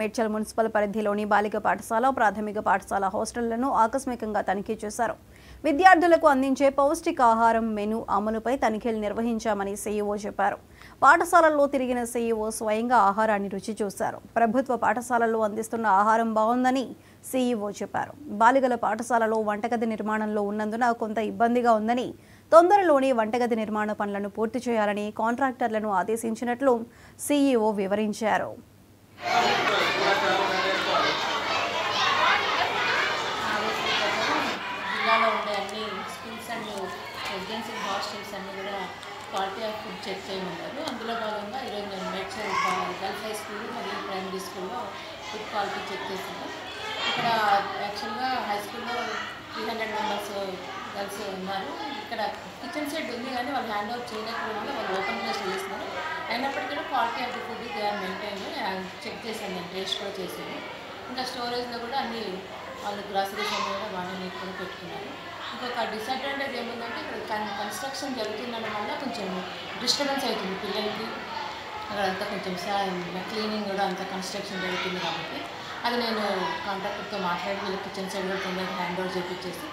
Medchal municipal పరిధిలోని బాలిక పాఠశాల, ప్రాథమిక పాఠశాల హాస్టళ్లను ఆకస్మికంగా తనిఖీ చేశారు. విద్యార్థులకు అందించే పౌష్టికాహారం మెను అమలుపై తనిఖీలు నిర్వహించామని సీఈఓ చెప్పారు. పాఠశాలల్లో తిరిగిన సీఈఓ స్వయంగా ఆహారాన్ని రుచి చూశారు. ప్రభుత్వ పాఠశాలల్లో అందిస్తున్న ఆహారం బాగుందని సీఈఓ చెప్పారు. బాలికల పాఠశాలలో వంటగది నిర్మాణంలో ఉన్నందున కొంత ఇబ్బందిగా ఉందని, తొందరలోనే వంటగది నిర్మాణ పనులను పూర్తి చేయాలని కాంట్రాక్టర్లను ఆదేశించినట్లు సీఈఓ వివరించారు. జిల్లాలో ఉండే అన్ని స్కూల్స్ అండ్ రెసిడెన్షియల్ హాస్టల్స్ అన్నీ కూడా క్వాలిటీ ఆఫ్ ఫుడ్ చెక్ చేయమన్నారు. అందులో భాగంగా ఈరోజు నేను మేడ్చల్ గర్ల్స్ హై స్కూల్ మరియు ప్రైమరీ స్కూల్లో ఫుడ్ క్వాలిటీ చెక్ చేశాను. ఇక్కడ యాక్చువల్గా హై స్కూల్లో 300 మెంబర్స్ గర్ల్స్ ఉన్నారు. ఇక్కడ కిచెన్ సెట్ ఉంది కానీ వాళ్ళు హ్యాండ్ ఓవర్ చేయలేకపోవడం వల్ల వాళ్ళు ఓపెన్ ప్లేస్ చేస్తున్నారు. అయినప్పటికీ కూడా quality of the food they are maintain check చేశాను, నేను టేస్ట్ కూడా చేశాను. ఇంకా స్టోరేజ్లో కూడా అన్ని వాళ్ళు గ్రాసరీస్ అన్నీ కూడా బాగా నీట్గా పెట్టుకున్నారు. ఇంకొక డిసడ్వాంటేజ్ ఏముందంటే ఇక్కడ కన్స్ట్రక్షన్ జరుగుతుండడం వల్ల కొంచెం డిస్టర్బెన్స్ అవుతుంది పిల్లలకి. అక్కడంతా కొంచెం క్లీనింగ్ కూడా అంత కన్స్ట్రక్షన్ జరుగుతుంది కాబట్టి అది నేను కాంట్రాక్టర్తో మాట్లాడి వీళ్ళకి కిచెన్ సైడ్ కూడా తొందరగా హ్యాండ్ ఓవర్ చేయించేసి